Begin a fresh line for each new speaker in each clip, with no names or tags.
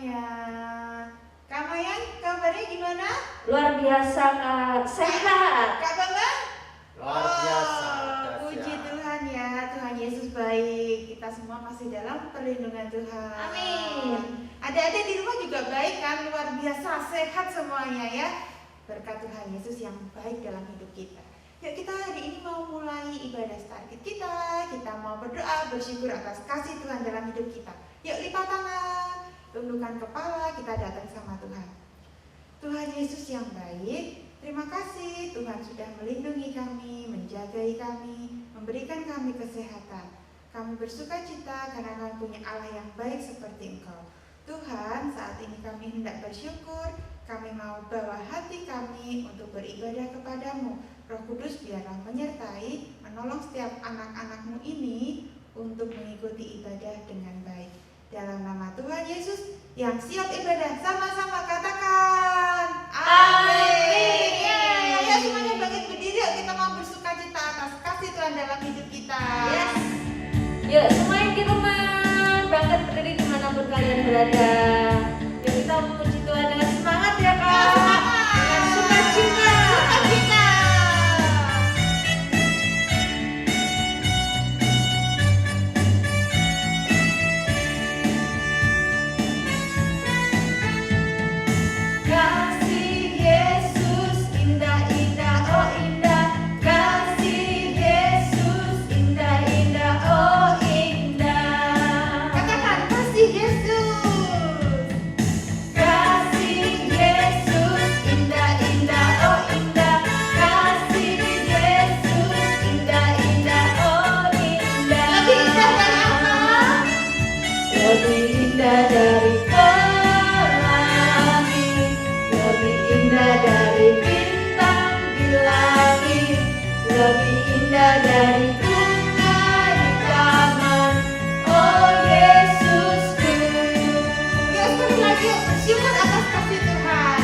semuanya. Kak Mayan, kabarnya gimana?
Luar biasa, Kak. Sehat.
Kak Bambang?
Luar biasa.
Puji Tuhan ya, Tuhan Yesus baik. Kita semua masih dalam perlindungan Tuhan.
Amin.
Adik-adik di rumah juga baik kan? Luar biasa, sehat semuanya ya. Berkat Tuhan Yesus yang baik dalam hidup kita. Yuk kita hari ini mau mulai ibadah starkit kita. Kita mau berdoa, bersyukur atas kasih Tuhan dalam hidup kita. Yuk lipat tangan, tundukkan kepala, kita datang sama Tuhan. Tuhan Yesus yang baik, terima kasih Tuhan sudah melindungi kami, menjagai kami, memberikan kami kesehatan. Kami bersuka cita karena kami punya Allah yang baik seperti Engkau. Tuhan, saat ini kami hendak bersyukur, kami mau bawa hati kami untuk beribadah kepadamu. Roh Kudus biarlah menyertai, menolong setiap anak-anak-Mu ini untuk mengikuti ibadah dengan baik. Dalam nama Tuhan Yesus yang siap ibadah, sama-sama katakan amin. Ya, semuanya bangkit berdiri, yuk kita mau bersuka cita atas kasih Tuhan dalam hidup kita.
Yes. Yuk semuanya di rumah bangkit berdiri dimanapun kalian berada. Yuk kita memuji Tuhan dengan semangat ya Kak. Dengan sukacita. Dari bunga di taman, oh Yesusku.
Yuk sekali lagi bersyukur atas kasih Tuhan.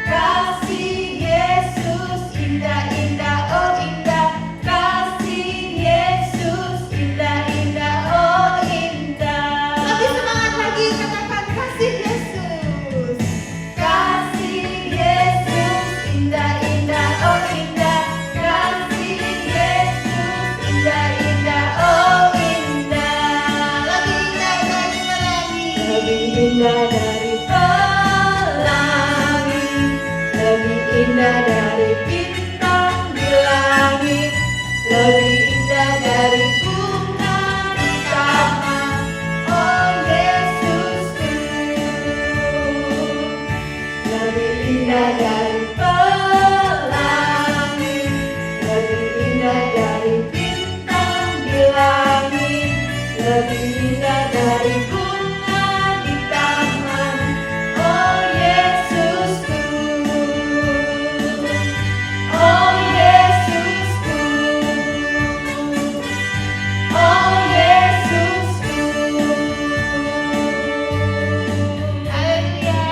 Kasih Yesus indah-indah, oh indah. Kasih Yesus indah-indah, oh indah.
Lebih semangat lagi, katakan kasih Yesus.
Kasih Yesus indah-indah, oh indah. Indah-indah, oh indah.
Lebih indah dari pelangi.
Lebih indah dari bintang di langit. Lebih indah dari bunga di taman, oh Yesusku. Lebih indah dari pelangi. Lebih indah dari bintang di langit. Lebih indah dari bunga di taman, oh Yesusku. Oh Yesusku. Oh Yesusku.
Haleluya.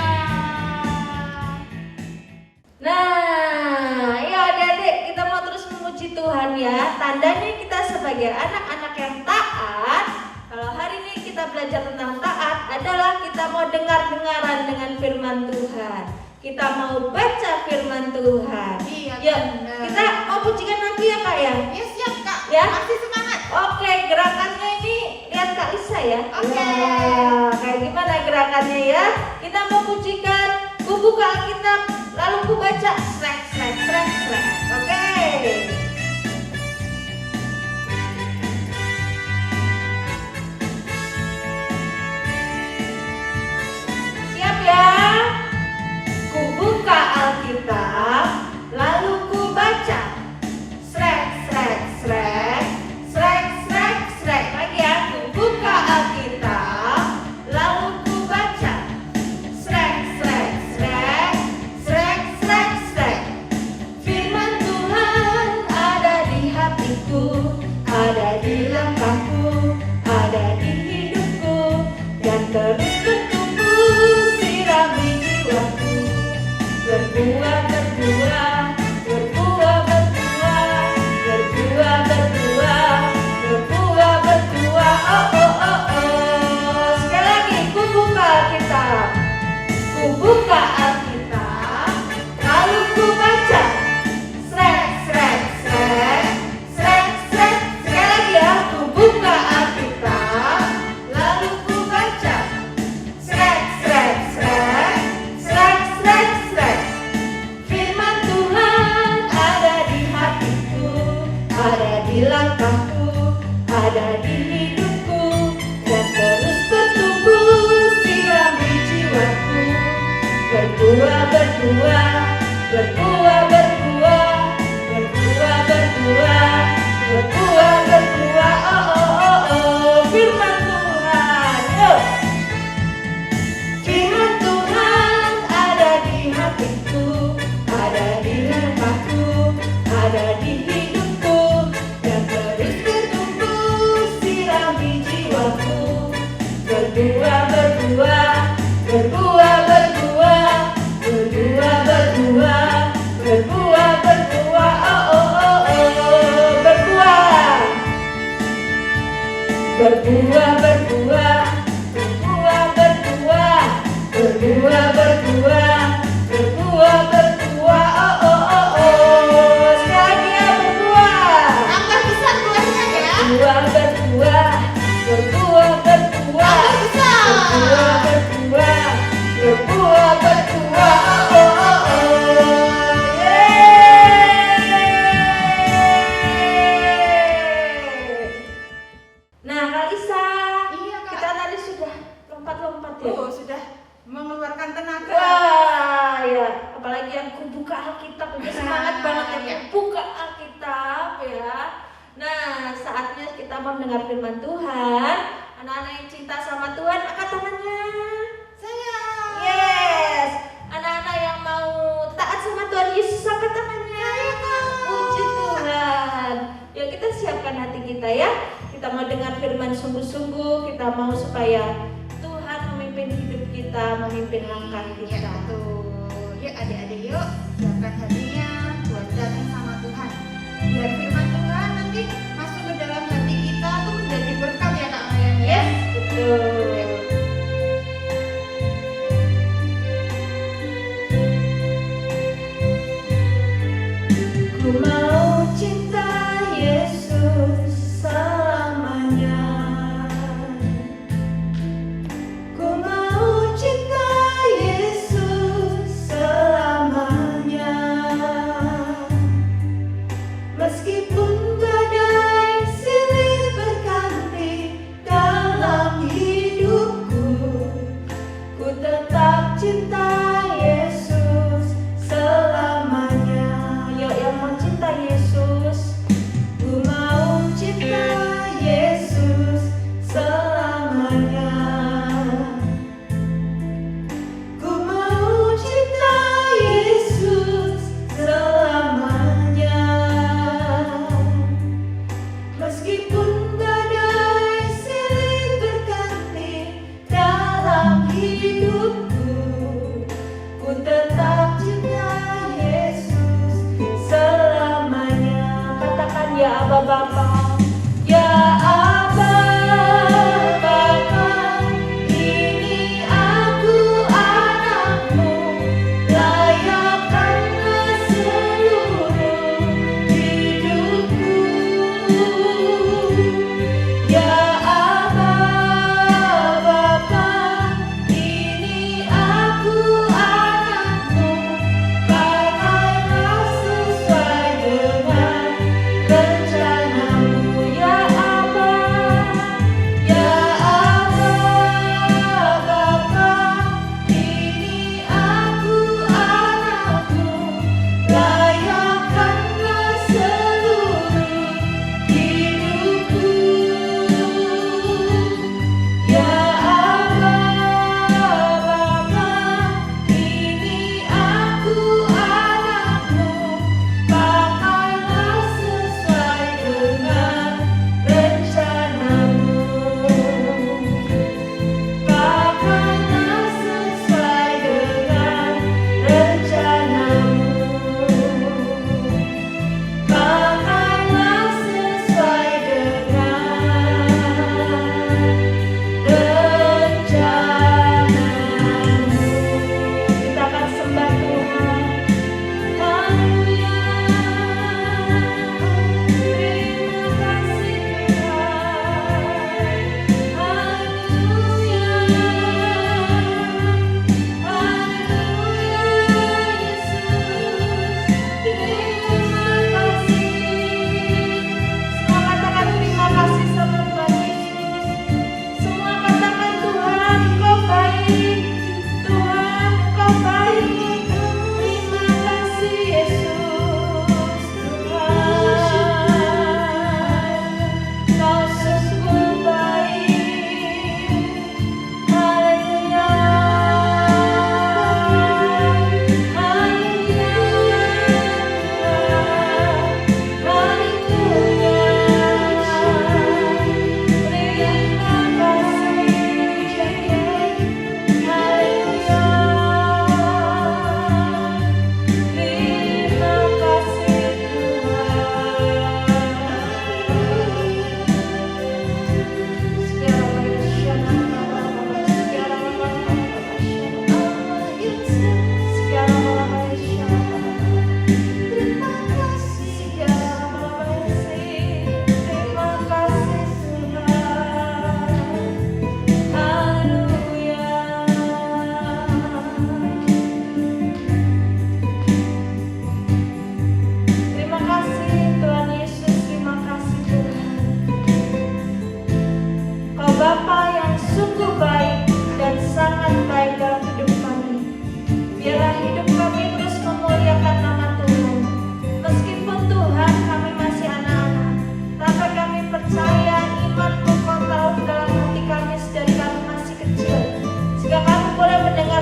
Nah, ya adik-adik, kita mau terus memuji Tuhan ya. Tandanya kita sebagai anak-anak yang taat. Kalau hari ini kita belajar tentang taat adalah kita mau dengar-dengaran dengan firman Tuhan. Kita mau baca firman Tuhan.
Iya,
Ya,
benar.
kita mau pujikan lagi ya Kak ya.
Ya siap Kak,
Ya.
masih semangat.
Oke, gerakannya ini lihat Kak Lisa ya.
Oke.
Wah, kayak gimana gerakannya ya? Kita mau pujikan, ku buka Alkitab, lalu ku baca srek srek srek srek. Oke. Siap ya? Ku buka Alkitab, lalu ku baca srek srek srek srek srek srek. Lagi ya, ku buka Alkitab, lalu ku baca srek srek srek srek srek srek. Firman Tuhan berbuah, berbuah, berbuah, berbuah, berbuah, berbuah. Oh, oh, oh, oh, firman Tuhan. Yuk. Firman Tuhan ada di hatiku, ada di langkahku, ada di hidupku, dan terus bertumbuh sirami jiwaku. Berbuah, berbuah, berbuah, berbuah, berbuah, berbuah, berbuah, berbuah. Oh, oh, oh, oh, berbuah, berbuah, berbuah, berbuah, berbuah, berbuah, berbuah, berbuah, berbuah. Oh, oh, oh, oh, sekali lagi ya, berbuah.
Tambah besar buahnya ya.
Berbuah, berbuah, berbuah, berbuah,
Tambah besar.
berbuah, berbuah, berbuah, berbuah. Oh, oh, oh, oh. Yeay. Nah, Kalisa,
Iya, Kak.
kita tadi sudah lompat-lompat ya.
Oh, sudah mengeluarkan tenaga.
Wah, ya, apalagi yang kubuka Alkitab, udah semangat banget
Iya.
ya, buka Alkitab ya. Nah, saatnya kita mau mendengar firman Tuhan. Anak-anak yang cinta sama Tuhan, angkat tangannya.
Saya.
Yes. Anak-anak yang mau taat sama Tuhan Yesus, angkat tangannya. Puji Tuhan. Yuk kita siapkan hati kita ya. Kita mau dengar firman sungguh-sungguh. Kita mau supaya Tuhan memimpin hidup kita, memimpin langkah
Ya,
kita.
betul. Yuk adik-adik yuk, siapkan hatinya buat datang sama Tuhan. Biar firman Tuhan nanti masuk ke dalam hati kita tuh menjadi berkat ya Kak Mayan ya.
Yes, betul. Ku mau cinta Yesus selamanya. Ku mau cinta Yesus selamanya. Meskipun badai silih berganti dalam hidupku, ku tetap cinta Yesus selamanya. Yuk yang mau cinta Yesus, ku mau cinta Yesus selamanya. Ku mau cinta Yesus selamanya. Meskipun badai silih berganti dalam hidupku,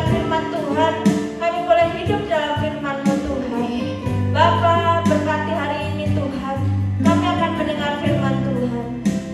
firman Tuhan. Kami boleh hidup dalam firman-Mu Tuhan. Bapa, berkati hari ini Tuhan. Kami akan mendengar firman Tuhan.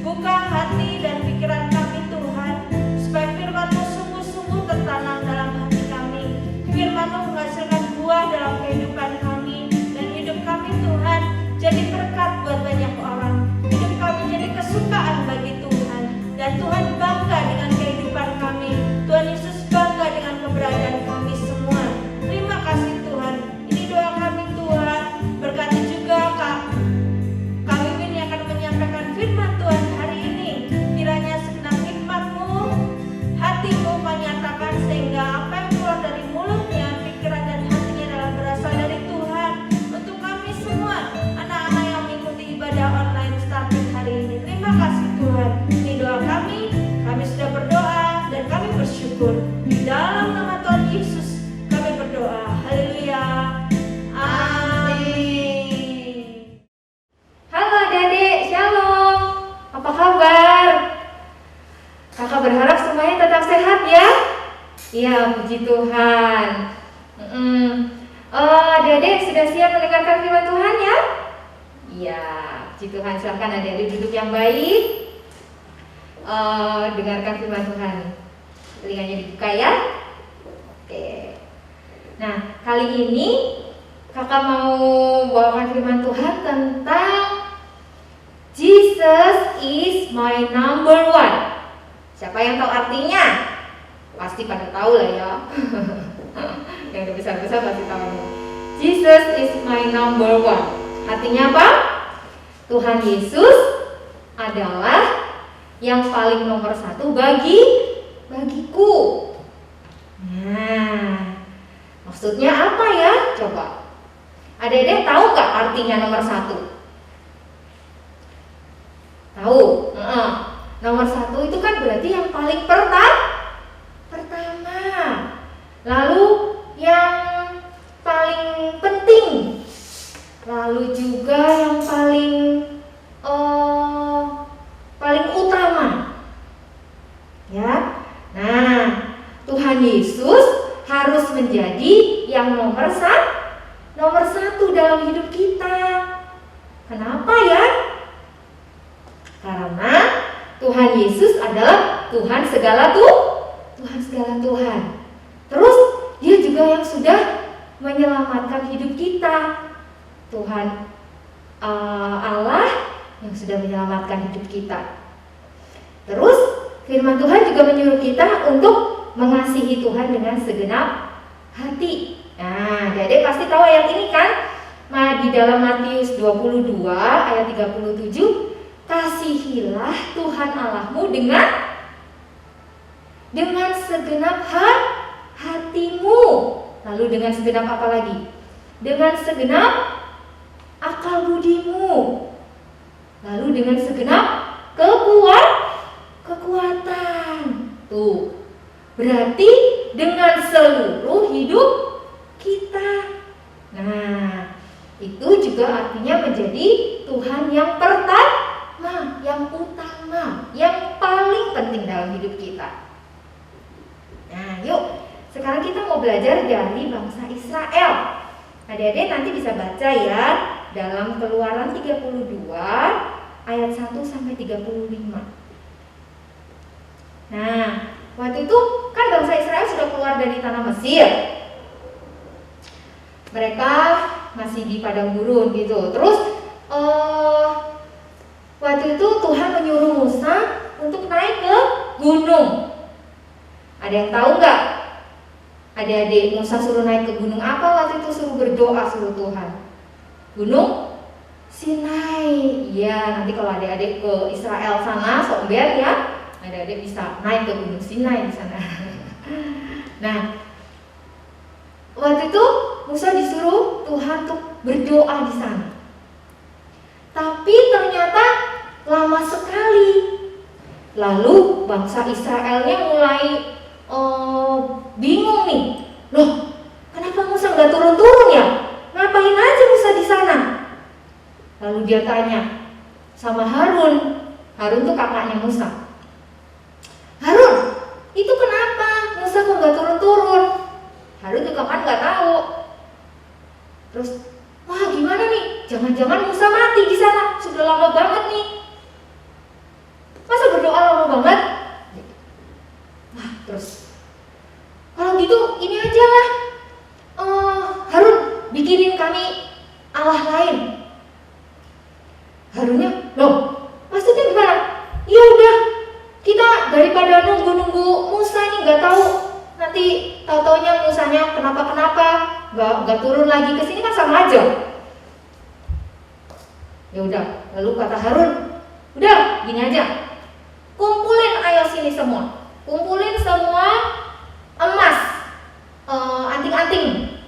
Buka hati dan pikiran kami Tuhan, supaya firman-Mu sungguh-sungguh tertanam dalam hati kami. Firman-Mu menghasilkan buah dalam kehidupan kami dan hidup kami Tuhan. Jadi berkat buat banyak orang. Hidup kami jadi kesukaan bagi Tuhan. Dan Tuhan bangga dengan kehidupan kami. Tuhan Yesus bangga dengan keberadaan kami semua. Terima kasih Tuhan. Ini doa kami Tuhan. Berkati juga Kak Wiwin yang akan menyampaikan firman Tuhan hari ini. Kiranya segenap hikmat-Mu, hati-Mu menyatakan sehingga apa yang keluar dari mulutnya, pikiran dan hatinya adalah berasal dari Tuhan. Untuk kami semua, anak-anak yang mengikuti ibadah online Starkid hari ini. Terima kasih Tuhan. Ini doa kami sudah berdoa dan kami bersyukur. Di dalam nama Tuhan Yesus kami berdoa. Haleluya. Amin.
Halo adik-adik, shalom. Apa kabar? Kakak berharap semuanya tetap sehat ya? Iya, puji Tuhan. Adik-adik sudah siap mendengarkan firman Tuhan ya? Iya, puji Tuhan. Silakan adik-adik duduk yang baik. Dengarkan firman Tuhan. Telinganya dibuka ya. Oke. Nah, kali ini kakak mau bawakan firman Tuhan tentang Jesus is my number one. Siapa yang tahu artinya? Pasti pada tahu lah ya. Yang udah besar-besar pasti tahu. Jesus is my number one. Artinya apa? Tuhan Yesus adalah yang paling nomor satu bagiku. Nah, maksudnya apa ya? Coba. Adik-adik tahu gak artinya nomor satu? Tahu? Nomor satu itu kan berarti yang paling pertama. Lalu yang paling penting. Lalu juga yang paling utama. Ya. Nah, Tuhan Yesus harus menjadi yang nomor satu dalam hidup kita. Kenapa ya? Karena Tuhan Yesus adalah Tuhan segala Tuhan. Terus Dia juga yang sudah menyelamatkan hidup kita. Tuhan Allah yang sudah menyelamatkan hidup kita. Terus firman Tuhan juga menyuruh kita untuk mengasihi Tuhan dengan segenap hati. Nah, adik pasti tahu ayat ini kan? Di dalam Matius 22 ayat 37, kasihilah Tuhan Allahmu dengan segenap hatimu. Lalu dengan segenap apa lagi? Dengan segenap akal budimu. Lalu dengan segenap kekuatan. Tuh. Berarti dengan seluruh hidup kita. Nah, itu juga artinya menjadi Tuhan yang pertama, yang utama, yang paling penting dalam hidup kita. Nah, yuk. Sekarang kita mau belajar dari bangsa Israel. Adik-adik nanti bisa baca ya dalam Keluaran 32 ayat 1 sampai 35. Nah, waktu itu kan bangsa Israel sudah keluar dari tanah Mesir. Mereka masih di padang gurun gitu. Terus waktu itu Tuhan menyuruh Musa untuk naik ke gunung. Ada yang tahu nggak? Adik-adik, Musa suruh naik ke gunung apa waktu itu? Suruh berdoa, suruh Tuhan. Gunung Sinai. Ya, nanti kalau adik-adik ke Israel sana, somber ya, adik-adik bisa naik ke gunung Sinai di sana. Nah, waktu itu Musa disuruh Tuhan untuk berdoa di sana. Tapi ternyata lama sekali. Lalu bangsa Israelnya mulai bingung nih. Loh, kenapa Musa nggak turun-turun ya? Ngapain aja Musa di sana? Lalu dia tanya sama Harun. Harun tuh kakaknya Musa. Harun, itu kenapa Musa kok nggak turun-turun? Terus, wah gimana nih? Jangan-jangan Musa mati di sana. Sudah lama banget nih. Masa berdoa lama banget? Wah, terus kalau gitu ini aja lah. Harun bikinin kami Allah lain. Harunnya, loh, maksudnya gimana? Ya udah, kita daripada nunggu-nunggu Musa ini nggak tahu nanti tahu-taunya Musanya kenapa-kenapa, nggak turun lagi ke sini kan sama aja. Ya udah, lalu kata Harun, udah gini aja, kumpulin ayo sini semua, kumpulin semua emas, anting-anting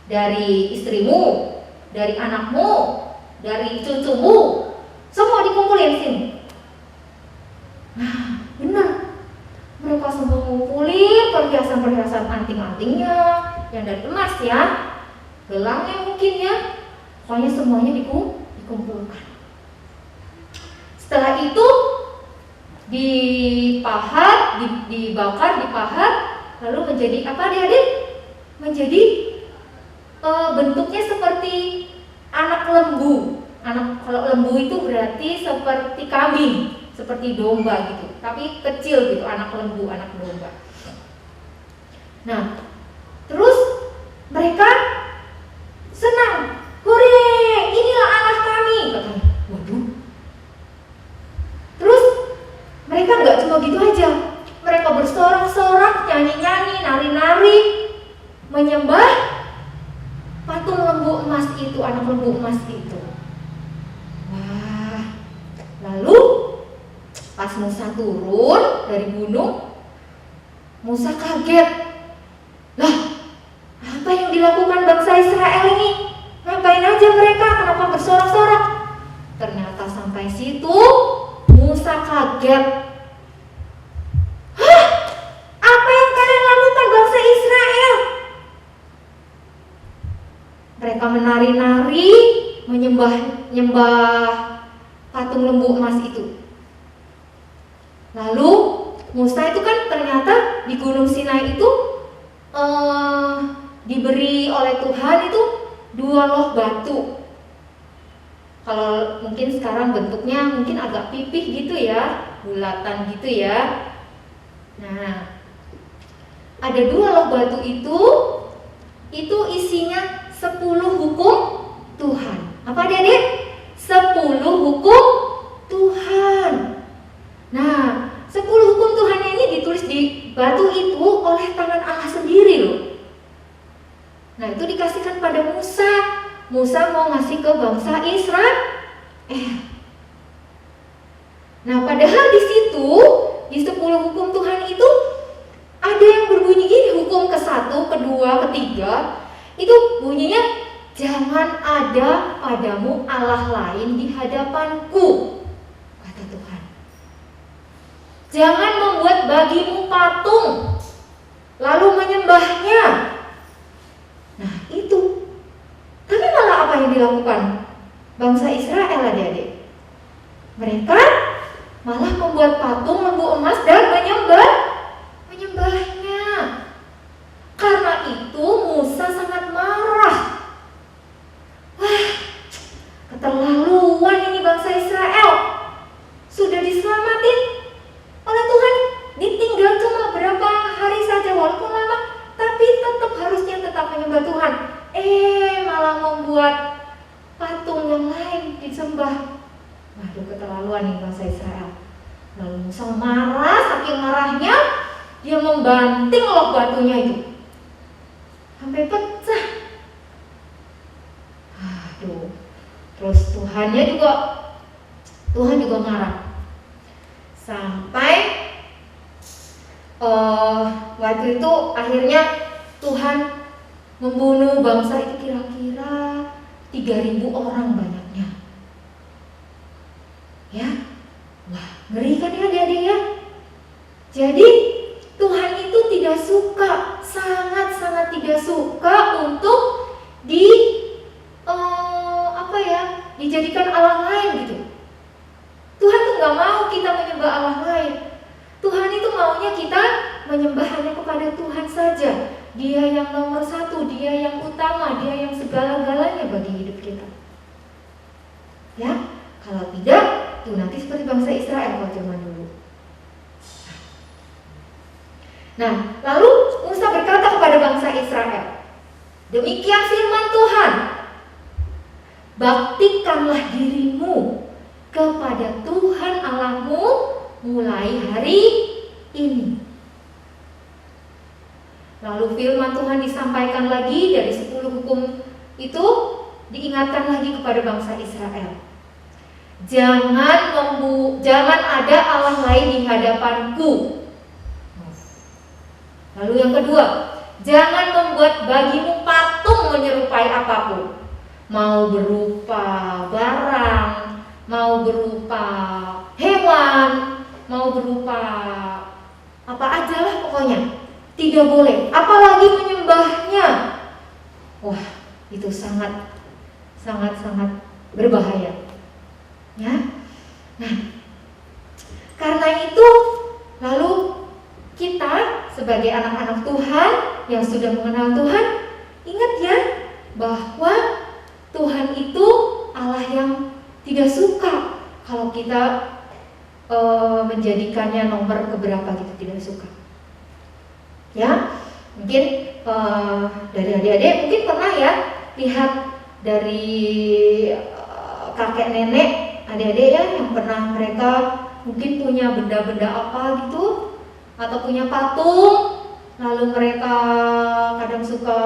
dari istrimu, dari anakmu, dari cucumu, semua dikumpulin sini. Nah, benar. Mereka semua ngumpulin perhiasan-perhiasan anting-antingnya yang dari emas ya, gelangnya mungkin ya, pokoknya semuanya dikumpulkan. Setelah itu dipahat, dibakar, dipahat, lalu menjadi apa adik-adik? Menjadi bentuknya seperti anak lembu. Kalau lembu itu berarti seperti kambing, seperti domba gitu, tapi kecil gitu, anak lembu, anak domba. Nah, terus mereka senang, hore, inilah anak kami, katanya. Waduh. Terus mereka nggak cuma gitu aja, mereka bersorak-sorak, nyanyi-nyanyi, nari-nari, menyembah patung lembu emas itu, anak lembu emas itu. Wah, lalu pas Musa turun dari gunung, Musa kaget. Lah, apa yang dilakukan bangsa Israel ini? Ngapain aja mereka? Kenapa bersorak-sorak? Ternyata sampai situ Musa kaget. Hah? Apa yang kalian lakukan bangsa Israel? Mereka menari-nari, menyembah patung lembu emas itu. Lalu Musa itu kan ternyata di Gunung Sinai itu diberi oleh Tuhan itu 2 loh batu. Kalau mungkin sekarang bentuknya mungkin agak pipih gitu ya, bulatan gitu ya. Nah, ada 2 loh batu itu isinya 10 hukum Tuhan. Apa adik-adik? 10 hukum Tuhan. Nah, 10 hukum Tuhan ini ditulis di batu itu oleh tangan Allah sendiri loh. Nah, itu dikasihkan pada Musa. Musa mau ngasih ke bangsa Israel. Nah, padahal di situ di 10 hukum Tuhan itu ada yang berbunyi gini, hukum ke-1, ke-2, ke-3 itu bunyinya, jangan ada padamu Allah lain di hadapanku, kata Tuhan. Jangan membuat bagimu patung lalu menyembahnya. Nah itu. Tapi malah apa yang dilakukan bangsa Israel adik-adik? Mereka malah membuat patung lembu emas dan menyembahnya. Karena itu Musa sangat marah. Wah, keterlaluan ini bangsa Israel. Sudah diselamatin oleh Tuhan, ditinggal cuma berapa hari saja walaupun lama, tapi harusnya tetap menyembah Tuhan. Malah membuat patung yang lain disembah. Waduh, keterlaluan nih bangsa Israel. Lalu Musa marah, saking marahnya dia membanting loh batunya itu sampai pecah. Aduh. Terus Tuhan juga marah. Sampai waktu itu akhirnya Tuhan membunuh bangsa itu kira-kira 3.000 orang banyaknya. Ya, wah ngeri kan ya adik-adik ya. Jadi Tuhan itu tidak suka, sangat-sangat tidak suka untuk dijadikan Allah lain gitu. Tuhan tuh nggak mau kita menyembah Allah lain. Tuhan itu maunya kita menyembah hanya kepada Tuhan saja. Dia yang nomor satu, Dia yang utama, Dia yang segala-galanya bagi hidup kita. Ya, kalau tidak, tuh nanti seperti bangsa Israel kalau zaman dulu. Nah, lalu Musa berkata kepada bangsa Israel, demikian firman Tuhan, baktikanlah dirimu kepada Tuhan Allahmu mulai hari ini. Lalu firman Tuhan disampaikan lagi dari 10 hukum itu, diingatkan lagi kepada bangsa Israel. Jangan ada Allah lain di hadapanku. Lalu yang kedua, jangan membuat bagimu patung menyerupai apapun. Mau berupa barang, mau berupa hewan, mau berupa apa aja lah pokoknya. Tidak boleh, apalagi menyembahnya. Wah, itu sangat berbahaya. Ya. Nah, karena itu lalu kita sebagai anak-anak Tuhan yang sudah mengenal Tuhan, ingat ya bahwa Tuhan itu Allah yang tidak suka kalau kita menjadikannya nomor keberapa gitu, tidak suka. Ya, mungkin dari adik-adik mungkin pernah ya lihat dari kakek nenek adik-adik ya, yang pernah mereka mungkin punya benda-benda apa gitu, atau punya patung, lalu mereka kadang suka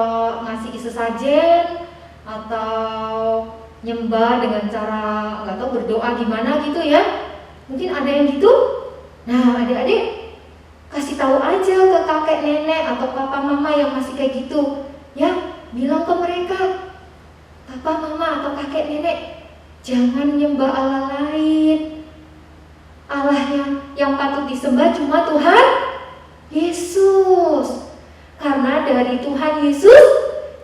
ngasih sesajen atau nyembah dengan cara nggak tahu berdoa gimana gitu ya, mungkin ada yang gitu. Nah, adik-adik kasih tahu aja ke kakek nenek atau papa mama yang masih kayak gitu ya, bilang ke mereka, papa mama atau kakek nenek, jangan nyembah Allah lain. Allah yang patut disembah cuma Tuhan Yesus. Karena dari Tuhan Yesus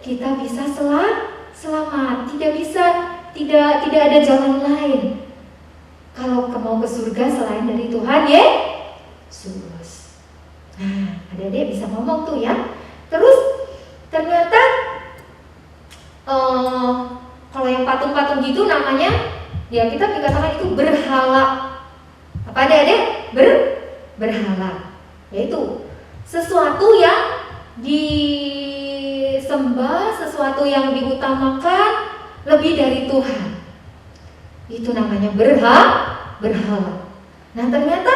kita bisa selamat. Tidak ada jalan lain kalau mau ke surga selain dari Tuhan Yesus. Nah, adik-adik bisa ngomong tuh ya. Terus ternyata kalau yang patung-patung gitu namanya, ya kita dikatakan itu berhala. Apa adik-adik? Berhala. Yaitu sesuatu yang disembah, sesuatu yang diutamakan lebih dari Tuhan. Itu namanya berhala. Nah, ternyata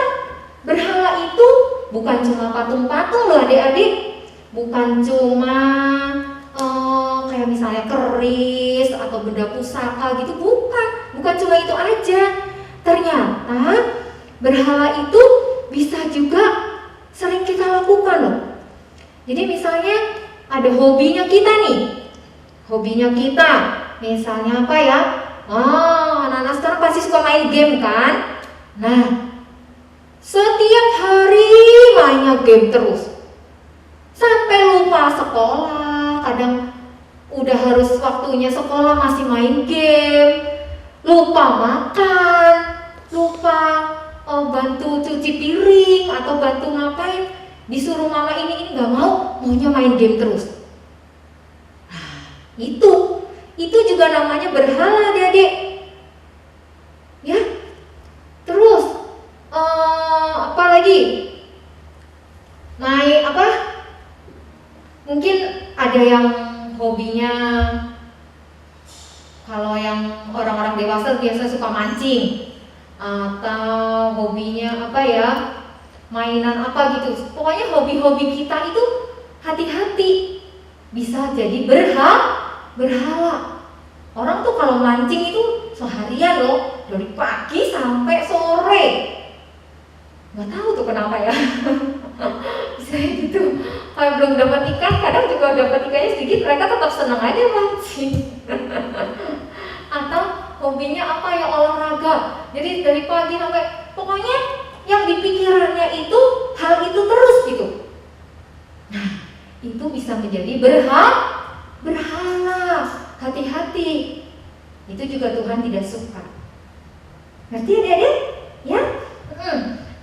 berhala itu bukan cuma patung-patung loh adik-adik. Bukan cuma kayak misalnya keris atau benda pusaka gitu, bukan cuma itu aja. Ternyata berhala itu bisa juga sering kita lakukan loh. Jadi misalnya ada hobinya kita nih. Hobinya kita misalnya apa ya? Anak-anak sekarang pasti suka main game kan? Nah, setiap hari mainnya game terus. Sampai lupa sekolah, kadang udah harus waktunya sekolah masih main game, lupa makan, lupa bantu cuci piring atau bantu ngapain, disuruh mama ini nggak maunya main game terus. Nah, itu juga namanya berhala adik-adik. Ya, terus apa lagi? Main apa? Mungkin ada yang hobinya, kalau yang orang-orang dewasa biasa suka mancing, atau hobinya apa ya, mainan apa gitu. Pokoknya hobi-hobi kita itu hati-hati, bisa jadi berhala. Orang tuh kalau mancing itu seharian loh, dari pagi sampai sore. Nggak tahu tuh kenapa ya. Bisa gitu. Kalau belum dapat ikan, kadang juga dapat ikannya sedikit, mereka tetap senang aja mancing. Atau hobinya apa ya, olahraga. Jadi dari pagi sampai, pokoknya yang di pikirannya itu hal itu terus gitu. Nah, itu bisa menjadi berhala. Hati-hati. Itu juga Tuhan tidak suka. Ngerti adik-adik? Ya?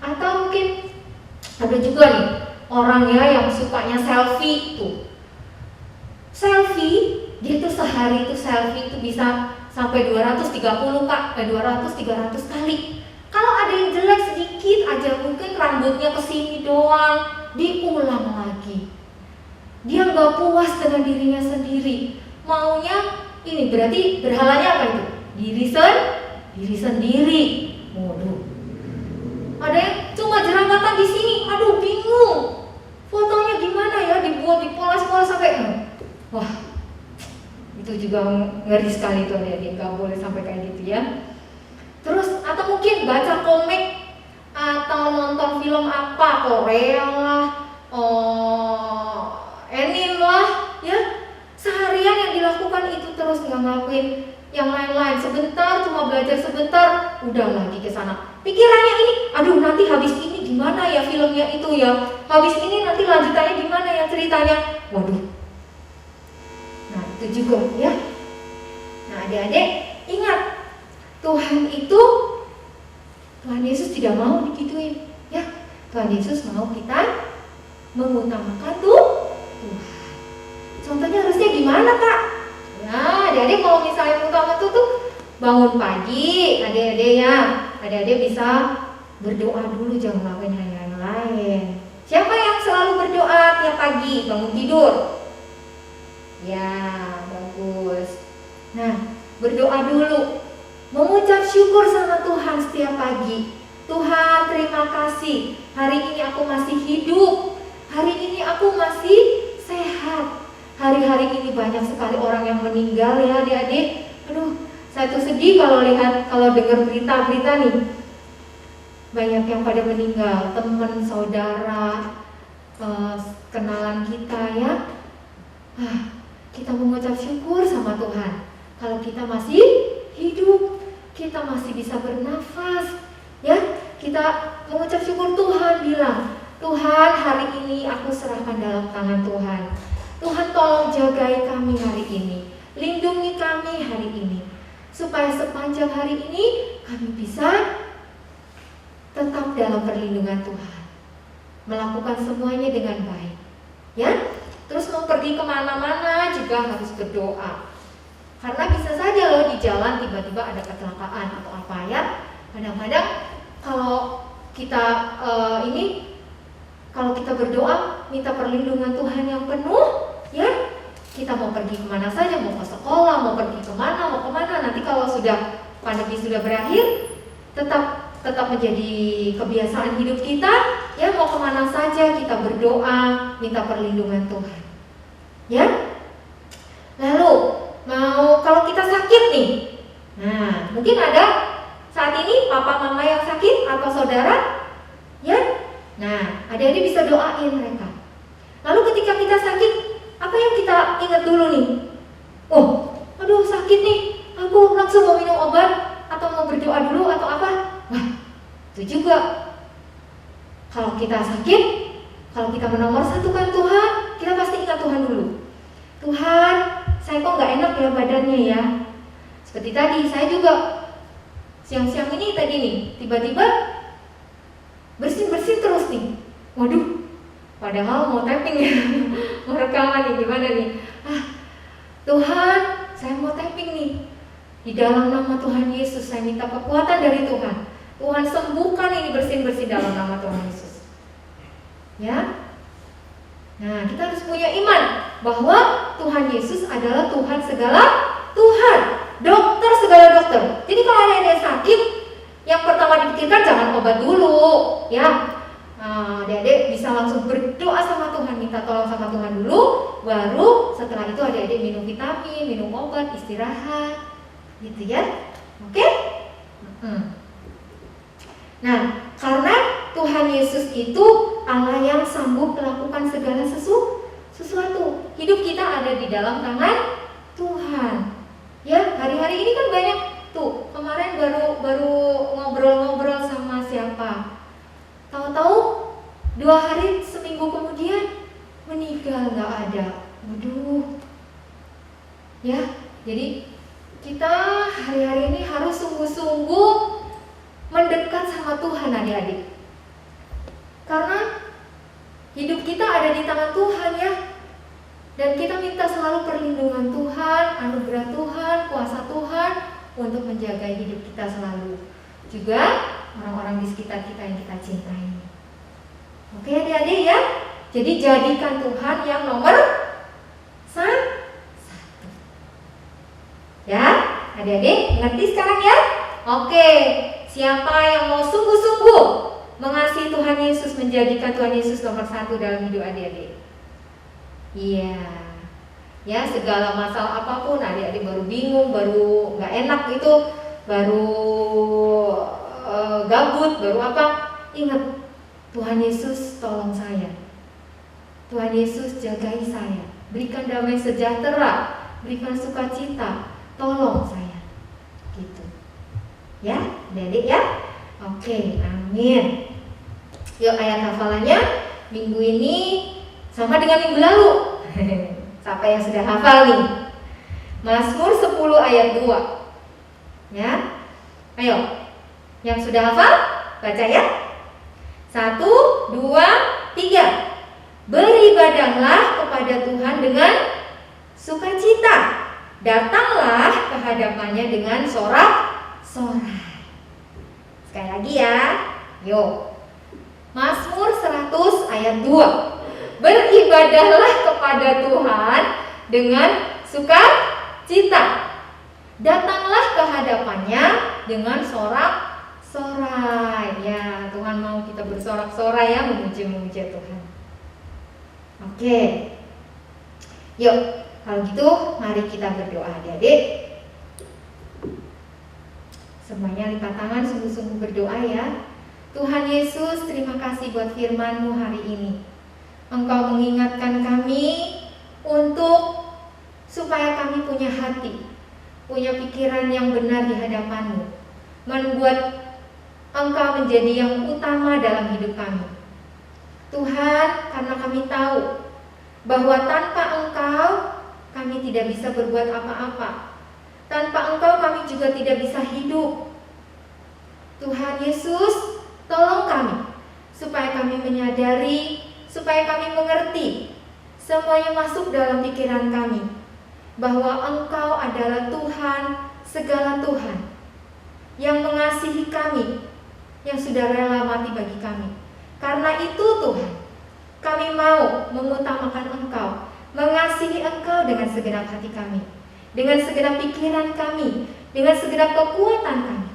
Atau mungkin ada juga nih orang ya yang sukanya selfie tuh. selfie, dia tuh sehari itu selfie itu bisa sampai 230 Kak, 200-300 kali. Kalau ada yang jelek sedikit aja, mungkin rambutnya kesini doang, diulang lagi. Dia nggak puas dengan dirinya sendiri, maunya ini, berarti berhalanya apa itu? Diri sendiri. Waduh. Ada yang cuma jerawatan di sini, aduh bingung. Fotonya gimana ya, dibuat dipoles-poles sampai wah, itu juga ngeri sekali tuh ya, nggak boleh sampai kayak gitu ya. Terus atau mungkin baca komik atau nonton film apa, Korea lah, anime lah, ya. Seharian yang dilakukan itu terus, nggak ngelakuin yang lain-lain. Sebentar, cuma belajar sebentar, udah lagi ke sana. Pikirannya ini, aduh nanti habis ini gimana ya filmnya itu ya, habis ini nanti lanjutannya gimana ya ceritanya. Waduh. Nah itu juga ya. Nah adik-adik ingat, Tuhan Yesus tidak mau digituin ya. Tuhan Yesus mau kita mengutamakan Tuhan. Contohnya harusnya gimana Kak? Nah adik-adik kalau misalnya mengutamakan tuh bangun pagi, adik-adik bisa berdoa dulu, jangan ngelakuin yang lain. Siapa yang selalu berdoa tiap pagi bangun tidur? Ya, bagus. Nah, berdoa dulu, mengucap syukur sama Tuhan setiap pagi. Tuhan, terima kasih, hari ini aku masih hidup, hari ini aku masih sehat. Hari-hari ini banyak sekali orang yang meninggal ya adik-adik. Aduh, saya tuh sedih kalau dengar berita-berita nih. Banyak yang pada meninggal, teman, saudara, kenalan kita ya. Kita mengucap syukur sama Tuhan. Kalau kita masih hidup, kita masih bisa bernafas, ya. Kita mengucap syukur. Tuhan bilang, Tuhan hari ini aku serahkan dalam tangan Tuhan. Tuhan tolong jagai kami hari ini, lindungi kami hari ini, supaya sepanjang hari ini kami bisa tetap dalam perlindungan Tuhan, melakukan semuanya dengan baik, ya. Terus mau pergi kemana-mana juga harus berdoa, karena bisa saja loh di jalan tiba-tiba ada kecelakaan atau apa ya. Kadang-kadang kalau kita kalau kita berdoa minta perlindungan Tuhan yang penuh, ya. Kita mau pergi kemana saja, mau ke sekolah, mau pergi kemana, nanti kalau sudah pandemi sudah berakhir, tetap menjadi kebiasaan hidup kita, ya. Mau kemana saja kita berdoa, minta perlindungan Tuhan, ya. Lalu kalau kita sakit nih, nah mungkin ada saat ini papa mama yang sakit atau saudara, ya. Nah adik-adik bisa doain mereka. Lalu ketika kita sakit, apa yang kita ingat dulu nih? Oh, aduh sakit nih, aku langsung mau minum obat atau mau berdoa dulu atau apa? Wah, itu juga. Kalau kita sakit, kalau kita menomorsatukan Tuhan, kita pasti ingat Tuhan dulu. Tuhan, saya kok nggak enak ya badannya ya. Seperti tadi, saya juga siang-siang ini tadi nih, tiba-tiba bersin-bersin terus nih. Waduh, padahal mau tapping ya, mau rekaman nih, gimana nih? Tuhan, saya mau tapping nih. Di dalam nama Tuhan Yesus, saya minta kekuatan dari Tuhan. Tuhan sembuhkan ini bersin-bersin dalam nama Tuhan Yesus. Ya. Nah, kita harus punya iman bahwa Tuhan Yesus adalah Tuhan segala Tuhan, dokter segala dokter. Jadi kalau ada yang sakit, yang pertama dipikirkan jangan obat dulu, ya. Adik-adik bisa langsung berdoa sama Tuhan, minta tolong sama Tuhan dulu, baru setelah itu adik-adik minum vitamin, minum obat, istirahat, gitu ya. Oke? Nah, karena Tuhan Yesus itu Allah yang sanggup melakukan segala sesuatu. Hidup kita ada di dalam tangan Tuhan. Ya, hari-hari ini kan banyak tuh. Kemarin baru ngobrol-ngobrol sama siapa. Tahu-tahu 2 hari seminggu kemudian meninggal, nggak ada. Waduh. Ya, jadi kita hari-hari ini harus sungguh-sungguh mendekat sama Tuhan adik-adik. Karena hidup kita ada di tangan Tuhan ya. Dan kita minta selalu perlindungan Tuhan, anugerah Tuhan, kuasa Tuhan untuk menjaga hidup kita selalu. Juga orang-orang di sekitar kita yang kita cintai. Oke adik-adik ya. Jadi jadikan Tuhan yang nomor satu. Ya, adik-adik ngerti sekarang ya? Oke, siapa yang mau sungguh-sungguh mengasihi Tuhan Yesus, menjadikan Tuhan Yesus nomor satu dalam hidup adik-adik? Iya, ya segala masalah apapun adik-adik baru bingung, baru nggak enak gitu, baru gabut, baru apa? Ingat, Tuhan Yesus tolong saya. Tuhan Yesus jagai saya, berikan damai sejahtera, berikan sukacita, tolong saya. Gitu. Ya, adik-adik ya. Oke, amin. Yuk ayat hafalannya minggu ini sama dengan minggu lalu. Siapa yang sudah hafal nih? Mazmur 10 ayat 2. Ya. Ayo. Yang sudah hafal baca ya. 1, 2, 3. Beribadahlah kepada Tuhan dengan sukacita. Datanglah ke hadapannya dengan sorak-sorai. Sekali lagi ya. Yuk. Mazmur 100 ayat 2. Beribadahlah kepada Tuhan dengan sukacita. Datanglah ke hadapannya dengan sorak-sorai. Ya, Tuhan mau kita bersorak-sorai ya, memuji-memuji Tuhan. Oke. Yuk, kalau gitu mari kita berdoa adik-adik. Semuanya lipat tangan, sungguh-sungguh berdoa ya. Tuhan Yesus, terima kasih buat firman-Mu hari ini. Engkau mengingatkan kami untuk supaya kami punya hati, punya pikiran yang benar di hadapan-Mu, membuat Engkau menjadi yang utama dalam hidup kami. Tuhan, karena kami tahu bahwa tanpa Engkau kami tidak bisa berbuat apa-apa. Tanpa Engkau kami juga tidak bisa hidup. Tuhan Yesus, tolong kami supaya kami menyadari, supaya kami mengerti, semuanya masuk dalam pikiran kami, bahwa Engkau adalah Tuhan, segala Tuhan, yang mengasihi kami, yang sudah rela mati bagi kami. Karena itu Tuhan, kami mau mengutamakan Engkau, mengasihi Engkau dengan segenap hati kami, dengan segenap pikiran kami, dengan segenap kekuatan kami.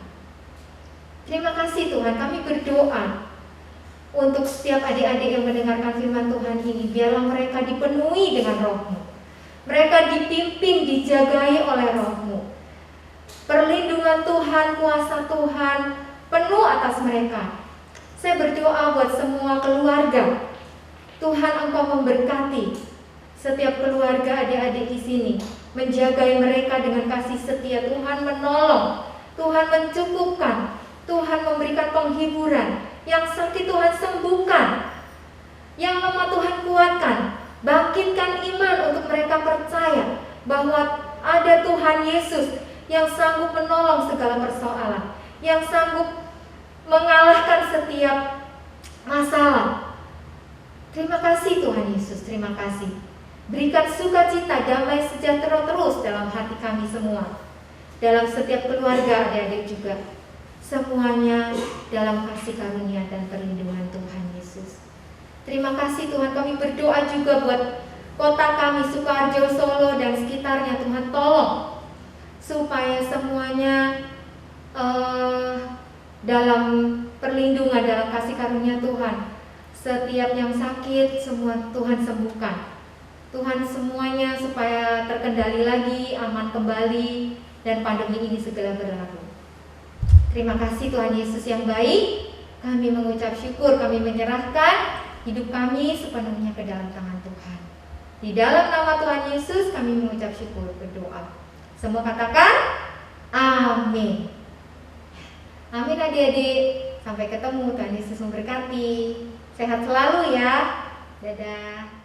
Terima kasih Tuhan, kami berdoa untuk setiap adik-adik yang mendengarkan firman Tuhan ini, biarlah mereka dipenuhi dengan Roh-Mu. Mereka dipimpin, dijagai oleh Roh-Mu. Perlindungan Tuhan, kuasa Tuhan penuh atas mereka. Saya berdoa buat semua keluarga. Tuhan, Engkau memberkati setiap keluarga adik-adik di sini, menjagai mereka dengan kasih setia. Tuhan menolong, Tuhan mencukupkan, Tuhan memberikan penghiburan. Yang sakit Tuhan sembuhkan, yang lemah Tuhan kuatkan. Bangkitkan iman untuk mereka percaya bahwa ada Tuhan Yesus yang sanggup menolong segala persoalan, yang sanggup mengalahkan setiap masalah. Terima kasih Tuhan Yesus, terima kasih. Berikan sukacita, damai sejahtera terus dalam hati kami semua, dalam setiap keluarga adik-adik juga. Semuanya dalam kasih karunia dan perlindungan Tuhan Yesus. Terima kasih Tuhan, kami berdoa juga buat kota kami, Sukoharjo, Solo dan sekitarnya. Tuhan tolong supaya semuanya dalam perlindungan, dalam kasih karunia Tuhan. Setiap yang sakit, semua Tuhan sembuhkan. Tuhan semuanya supaya terkendali lagi, aman kembali, dan pandemi ini segera berlalu. Terima kasih Tuhan Yesus yang baik. Kami mengucap syukur, kami menyerahkan hidup kami sepenuhnya ke dalam tangan Tuhan. Di dalam nama Tuhan Yesus kami mengucap syukur, berdoa. Semua katakan amin. Amin adik-adik. Sampai ketemu, Tuhan Yesus memberkati. Sehat selalu ya. Dadah.